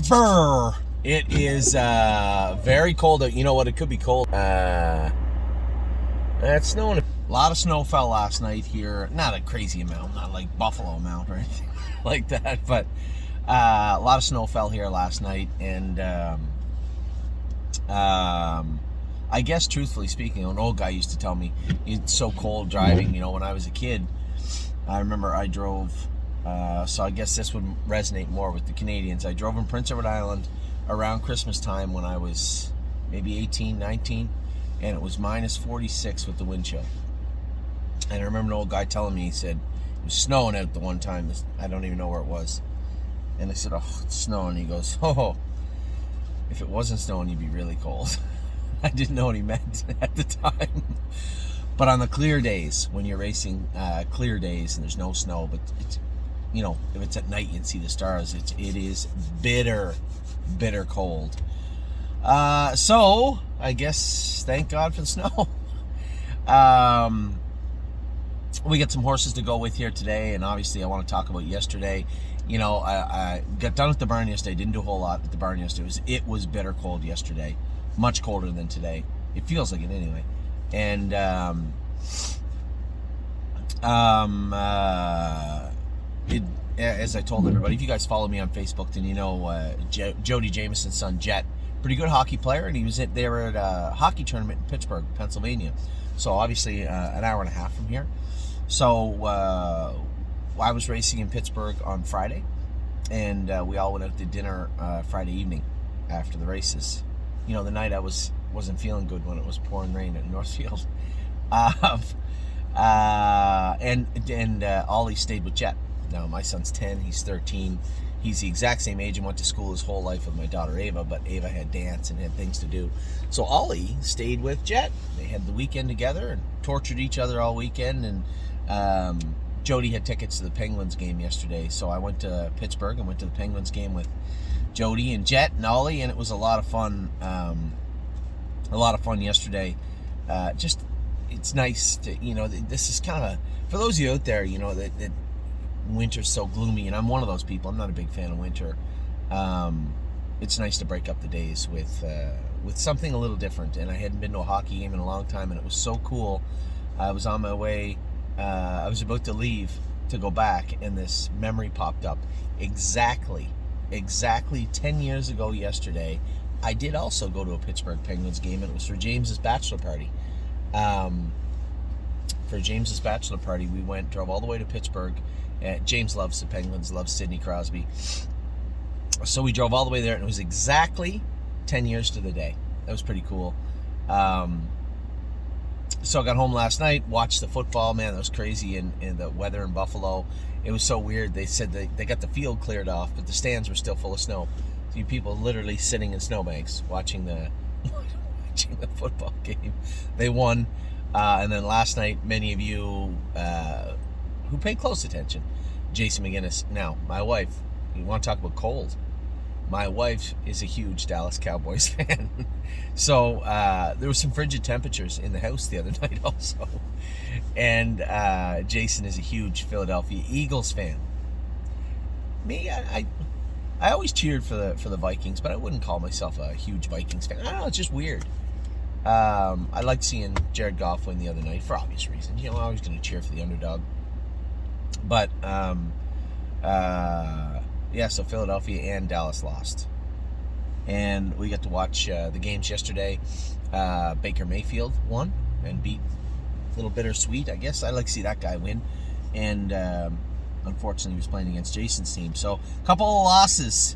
Brr. It is very cold. You know what? It could be cold. It's snowing. A lot of snow fell last night here. Not a crazy amount, not like Buffalo amount or anything like that, but a lot of snow fell here last night. And I guess, truthfully speaking, an old guy used to tell me it's so cold driving. You know, when I was a kid, I remember I drove. So I guess this would resonate more with the Canadians. I drove in Prince Edward Island around Christmas time when I was maybe 18, 19, and it was minus 46 with the wind chill. And I remember an old guy telling me, he said, it was snowing out the one time. I don't even know where it was. And I said, oh, it's snowing. He goes, oh, if it wasn't snowing, you'd be really cold. I didn't know what he meant at the time. But on the clear days, when you're racing clear days and there's no snow, but it's, you know, if it's at night you can see the stars, it is bitter cold. So I guess thank God for the snow. We got some horses to go with here today, and obviously I want to talk about yesterday. You know, I got done at the barn yesterday. Didn't do a whole lot at the barn yesterday. It was bitter cold yesterday, much colder than today. It feels like it anyway. And as I told everybody, if you guys follow me on Facebook, then you know Jody Jameson's son Jet, pretty good hockey player, and he was there at a hockey tournament in Pittsburgh, Pennsylvania. So obviously an hour and a half from here. So I was racing in Pittsburgh on Friday, and we all went out to dinner Friday evening after the races. You know, the night I wasn't feeling good when it was pouring rain at Northfield. And Ollie stayed with Jet. Now, my son's 10, he's 13. He's the exact same age and went to school his whole life with my daughter Ava, but Ava had dance and had things to do. So Ollie stayed with Jet. They had the weekend together and tortured each other all weekend. And Jody had tickets to the Penguins game yesterday, so I went to Pittsburgh and went to the Penguins game with Jody and Jet and Ollie, and it was a lot of fun. A lot of fun yesterday. Just, it's nice to, you know, this is kind of, for those of you out there, you know, that winter's so gloomy, and I'm one of those people. I'm not a big fan of winter. It's nice to break up the days with something a little different. And I hadn't been to a hockey game in a long time, and it was so cool. I was on my way. I was about to leave to go back, and this memory popped up. Exactly 10 years ago yesterday, I did also go to a Pittsburgh Penguins game, and it was for James's bachelor party. For James's bachelor party, we drove all the way to Pittsburgh. James loves the Penguins, loves Sidney Crosby. So we drove all the way there, and it was exactly 10 years to the day. That was pretty cool. So I got home last night, watched the football. Man, that was crazy, and the weather in Buffalo. It was so weird. They said they got the field cleared off, but the stands were still full of snow. So you people literally sitting in snowbanks watching the football game. They won. And then last night, many of you who pay close attention, Jason McGinnis. Now, my wife, you want to talk about cold? My wife is a huge Dallas Cowboys fan. So there were some frigid temperatures in the house the other night also. And Jason is a huge Philadelphia Eagles fan. Me, I always cheered for the Vikings, but I wouldn't call myself a huge Vikings fan. I don't know, it's just weird. I liked seeing Jared Goff win the other night for obvious reasons. You know, I was going to cheer for the underdog. But, yeah, so Philadelphia and Dallas lost. And we got to watch the games yesterday. Baker Mayfield won and beat a little bittersweet, I guess. I like to see that guy win. And unfortunately, he was playing against Jason's team. So a couple of losses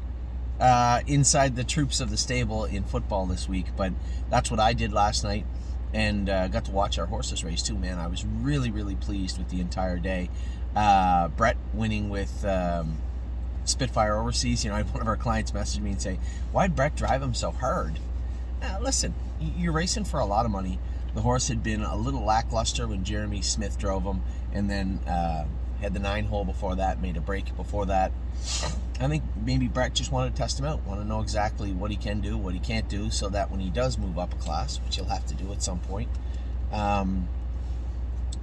inside the troops of the stable in football this week. But that's what I did last night. And got to watch our horses race too, man. I was really, really pleased with the entire day. Brett winning with Spitfire Overseas. You know, I had one of our clients message me and say, why'd Brett drive him so hard? Listen, you're racing for a lot of money. The horse had been a little lackluster when Jeremy Smith drove him, and then had the 9-hole before that, made a break before that. I think maybe Brett just wanted to test him out, want to know exactly what he can do, what he can't do, so that when he does move up a class, which he'll have to do at some point,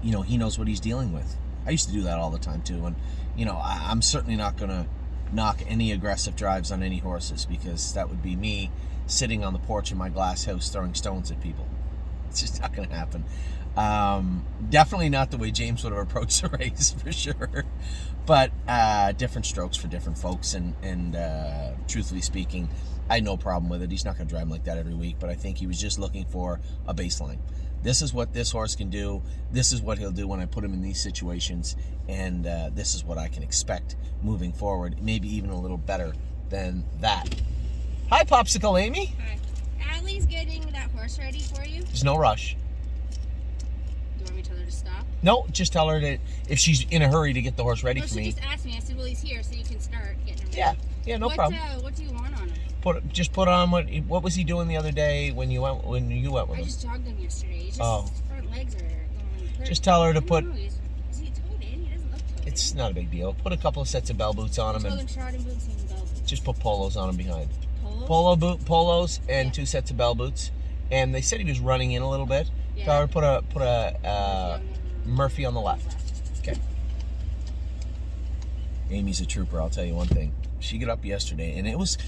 you know, he knows what he's dealing with. I used to do that all the time too, and you know, I'm certainly not going to knock any aggressive drives on any horses, because that would be me sitting on the porch of my glass house throwing stones at people. It's just not going to happen. Definitely not the way James would have approached the race, for sure. But different strokes for different folks, and truthfully speaking, I had no problem with it. He's not going to drive him like that every week, but I think he was just looking for a baseline. This is what this horse can do. This is what he'll do when I put him in these situations, and this is what I can expect moving forward, maybe even a little better than that. Hi, Popsicle Amy. Hi. Allie's getting that horse ready for you. There's no rush. Do you want me to tell her to stop? No, just tell her that if she's in a hurry to get the horse ready for me. She just asked me. I said, well, he's here, so you can start getting him ready. Yeah, no problem. What do you want on him? Put on what was he doing the other day when you went with him? I just jogged him yesterday. His front legs are going. Just tell her to put. Is he toed in? He doesn't look toed in. It's not a big deal. Put a couple of sets of bell boots on him, and trotting boots and bell boots. just put polos on him behind. Polos? Polos and 2 sets of bell boots. And they said he was running in a little bit. Yeah. Tell her to put a Murphy on the left. Okay. Amy's a trooper. I'll tell you one thing. She got up yesterday, and it was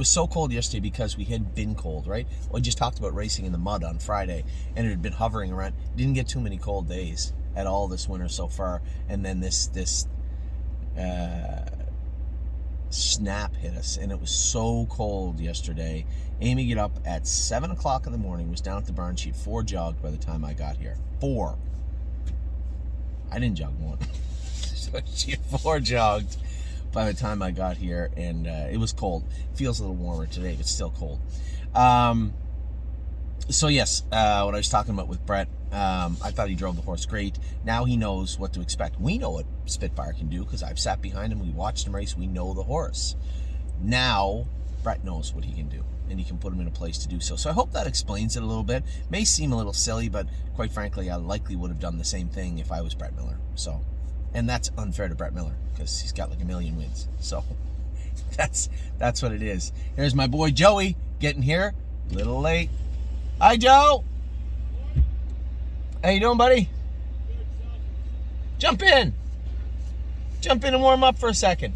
so cold yesterday because we had been cold, right? We just talked about racing in the mud on Friday, and it had been hovering around. Didn't get too many cold days at all this winter so far, and then this snap hit us, and it was so cold yesterday. Amy got up at 7 o'clock in the morning, was down at the barn. She'd 4 jogged by the time I got here. 4. I didn't jog 1. So she had 4 jogged by the time I got here, and it was cold. It feels a little warmer today, but still cold. So yes, what I was talking about with Brett, I thought he drove the horse great. Now he knows what to expect. We know what Spitfire can do because I've sat behind him. We watched him race. We know the horse. Now Brett knows what he can do, and he can put him in a place to do so. So I hope that explains it a little bit. May seem a little silly, but quite frankly, I likely would have done the same thing if I was Brett Miller. So, and that's unfair to Brett Miller because he's got like 1 million wins. So that's what it is. Here's my boy Joey getting here a little late. Hi, Joe. How you doing, buddy? Jump in and warm up for a second.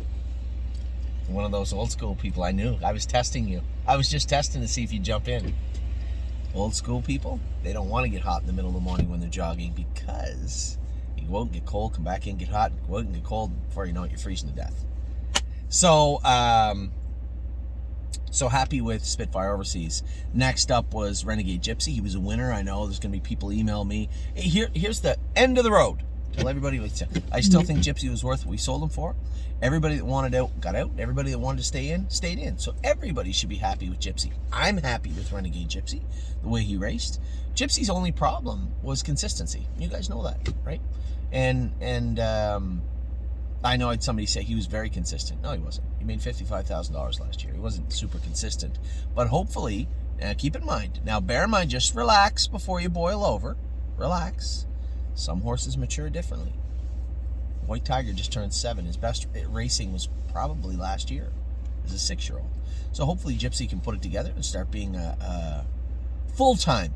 One of those old school people. I knew. I was testing you. I was just testing to see if you jump in. Old school people, they don't want to get hot in the middle of the morning when they're jogging because you go out and get cold, come back in, get hot, go out and get cold. Before you know it, you're freezing to death. So, so happy with Spitfire Overseas. Next up was Renegade Gypsy. He was a winner. I know there's going to be people email me. Hey, here's the end of the road. Tell everybody. I still think Gypsy was worth what we sold him for. Everybody that wanted out got out. Everybody that wanted to stay in stayed in. So everybody should be happy with Gypsy. I'm happy with Renegade Gypsy, the way he raced. Gypsy's only problem was consistency. You guys know that, right? And I know I had somebody say he was very consistent. No, he wasn't. He made $55,000 last year. He wasn't super consistent. But hopefully, keep in mind. Now, bear in mind, just relax before you boil over. Relax. Some horses mature differently. White Tiger just turned 7. His best racing was probably last year as a 6-year-old. So hopefully Gypsy can put it together and start being a full-time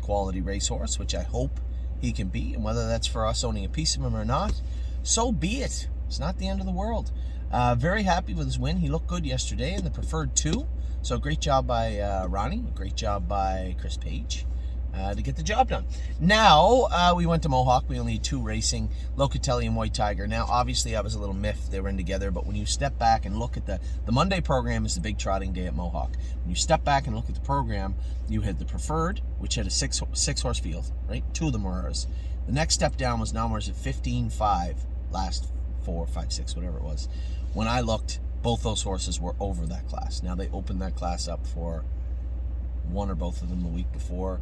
quality racehorse, which I hope he can be. And whether that's for us owning a piece of him or not, so be it. It's not the end of the world. Very happy with his win. He looked good yesterday in the preferred 2. So great job by Ronnie. Great job by Chris Page to get the job done. Now, we went to Mohawk. We only had 2 racing, Locatelli and White Tiger. Now, obviously, I was a little miffed they were in together, but when you step back and look at the Monday program is the big trotting day at Mohawk. When you step back and look at the program, you had the preferred, which had a 6-horse field, right? 2 of them were ours. The next step down was Naumers at 15-5, last 4, 5, 6, whatever it was. When I looked, both those horses were over that class. Now, they opened that class up for one or both of them the week before.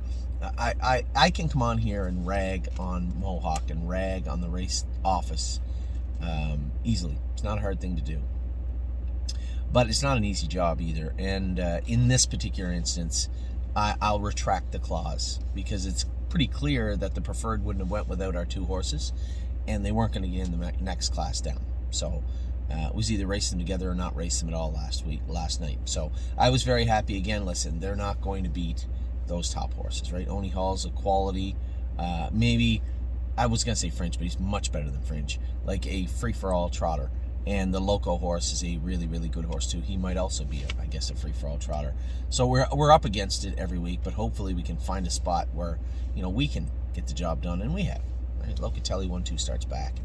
I can come on here and rag on Mohawk and rag on the race office easily. It's not a hard thing to do. But it's not an easy job either. And in this particular instance, I'll retract the clause because it's pretty clear that the preferred wouldn't have went without our 2 horses, and they weren't going to get in the next class down. So it was either race them together or not race them at all last night. So I was very happy. Again, listen, they're not going to beat those top horses, right? Oni Hall's a quality, maybe, I was going to say Fringe, but he's much better than Fringe, like a free-for-all trotter. And the Loco horse is a really, really good horse too. He might also be, I guess, a free-for-all trotter. So we're up against it every week, but hopefully we can find a spot where, we can get the job done, and we have. Right? Locatelli won 2 starts back.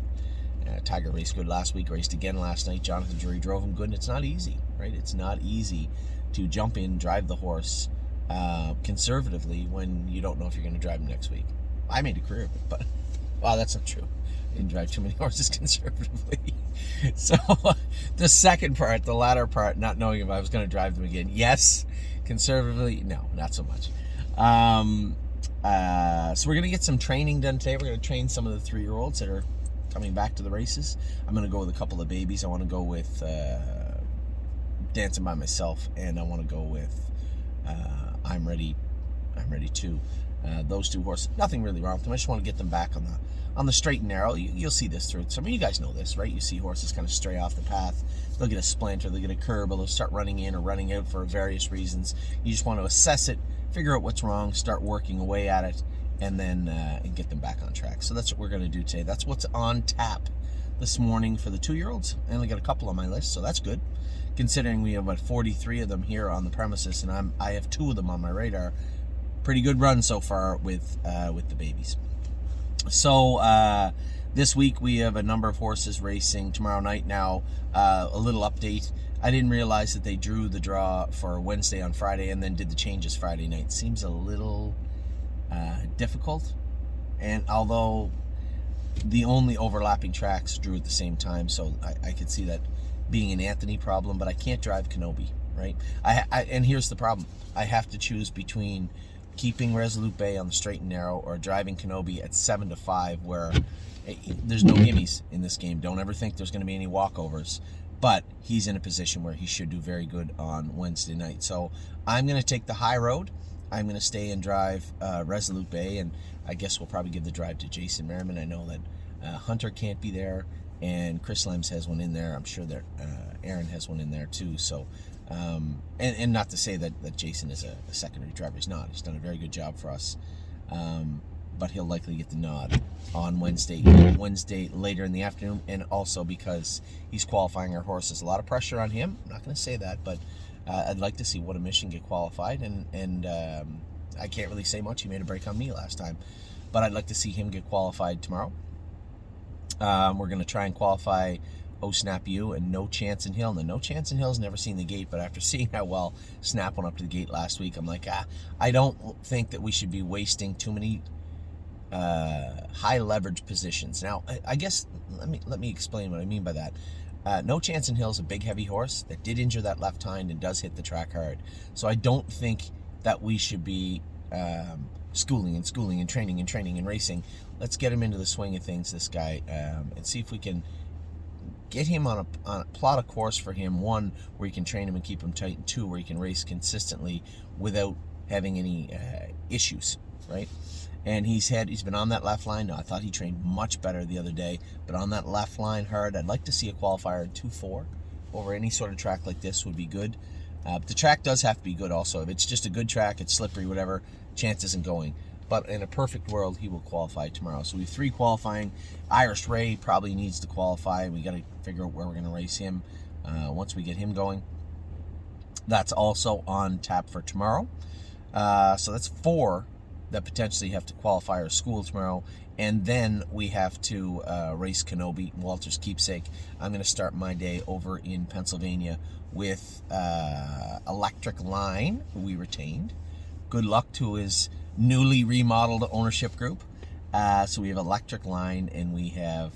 Tiger raced good last week, raced again last night. Jonathan Drury drove him good, and it's not easy, right? It's not easy to jump in, drive the horse conservatively when you don't know if you're going to drive him next week. I made a career of it, but, well, that's not true. I didn't drive too many horses conservatively. So the second part, the latter part, not knowing if I was going to drive them again, yes. Conservatively, no, not so much. So we're going to get some training done today. We're going to train some of the 3-year-olds that are coming back to the races. I'm going to go with a couple of babies. I want to go with Dancing by Myself, and I want to go with I'm Ready Too. Those 2 horses, nothing really wrong with them. I just want to get them back on the straight and narrow. You'll see this through. So, you guys know this, right? You see horses kind of stray off the path. They'll get a splint, or they'll get a curb, or they'll start running in or running out for various reasons. You just want to assess it, figure out what's wrong, start working away at it, and then and get them back on track. So that's what we're going to do today. That's what's on tap this morning for the 2-year-olds. I only got a couple on my list, so that's good. Considering we have about 43 of them here on the premises, and I have 2 of them on my radar. Pretty good run so far with the babies. So this week we have a number of horses racing tomorrow night. Now, a little update. I didn't realize that they drew the draw for Wednesday on Friday and then did the changes Friday night. Seems a little difficult. And although the only overlapping tracks drew at the same time, so I could see that being an Anthony problem, but I can't drive Kenobi, right? And here's the problem. I have to choose between keeping Resolute Bay on the straight and narrow or driving Kenobi at 7-5, where there's no gimmies in this game. Don't ever think there's going to be any walkovers. But he's in a position where he should do very good on Wednesday night. So I'm going to take the high road. I'm going to stay and drive Resolute Bay, and I guess we'll probably give the drive to Jason Merriman. I know that Hunter can't be there, and Chris Lems has one in there. I'm sure that Aaron has one in there too. So, and not to say that Jason is a secondary driver. He's not. He's done a very good job for us. But he'll likely get the nod on Wednesday later in the afternoon, and also because he's qualifying our horses. A lot of pressure on him. I'm not going to say that, but I'd like to see What a Mission get qualified, and I can't really say much. He made a break on me last time, but I'd like to see him get qualified tomorrow. We're going to try and qualify Oh Snap You and No Chance in Hill. Now, No Chance in Hill's never seen the gate, but after seeing how well Snap went up to the gate last week, I'm like, I don't think that we should be wasting too many high leverage positions. Now, I guess let me explain what I mean by that. No Chance in Hill is a big, heavy horse that did injure that left hind and does hit the track hard. So I don't think that we should be schooling and training and racing. Let's get him into the swing of things, this guy, and see if we can get him on a plot a course for him. 1, where you can train him and keep him tight, and 2, where you can race consistently without having any issues, right? And he's been on that left line. Now, I thought he trained much better the other day, but on that left line hard, I'd like to see a qualifier in 2-4 over any sort of track like this would be good. But the track does have to be good also. If it's just a good track, it's slippery, whatever, chance isn't going. But in a perfect world, he will qualify tomorrow. So we have 3 qualifying. Irish Ray probably needs to qualify. We got to figure out where we're going to race him once we get him going. That's also on tap for tomorrow. So that's 4 that potentially have to qualify our school tomorrow. And then we have to race Kenobi, Walter's keepsake. I'm going to start my day over in Pennsylvania with Electric Line, who we retained. Good luck to his newly remodeled ownership group. So we have Electric Line, and we have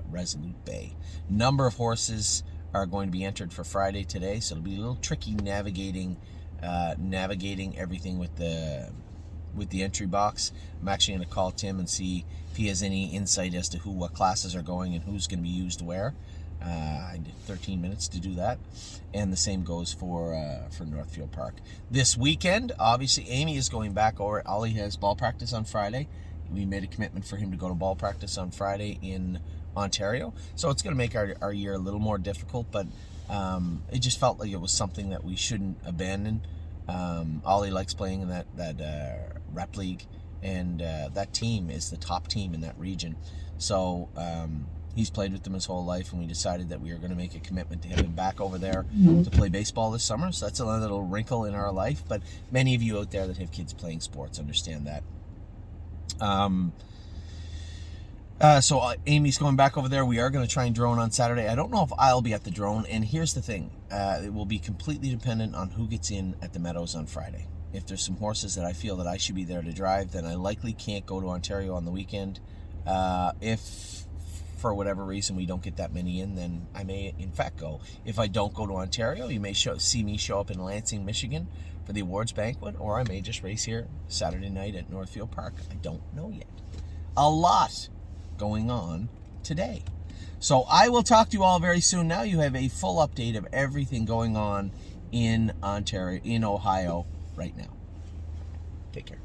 Resolute Bay. Number of horses are going to be entered for Friday today, so it'll be a little tricky navigating everything with the entry box. I'm actually going to call Tim and see if he has any insight as to what classes are going and who's going to be used where. I did 13 minutes to do that, and the same goes for Northfield Park. This weekend, obviously, Amy is going back over. Ollie has ball practice on Friday. We made a commitment for him to go to ball practice on Friday in Ontario, so it's going to make our year a little more difficult, but it just felt like it was something that we shouldn't abandon. Ollie likes playing in that rep league, and that team is the top team in that region. So He's played with them his whole life, and we decided that we were going to make a commitment to have him back over there to play baseball this summer. So that's another little wrinkle in our life. But many of you out there that have kids playing sports understand that. So Amy's going back over there. We are going to try and drone on Saturday. I don't know if I'll be at the drone. And here's the thing. It will be completely dependent on who gets in at the Meadows on Friday. If there's some horses that I feel that I should be there to drive, then I likely can't go to Ontario on the weekend. If for whatever reason we don't get that many in, then I may in fact go. If I don't go to Ontario, you may see me show up in Lansing, Michigan for the awards banquet, or I may just race here Saturday night at Northfield Park. I don't know yet. A lot going on today. So I will talk to you all very soon. Now you have a full update of everything going on in Ontario, in Ohio right now. Take care.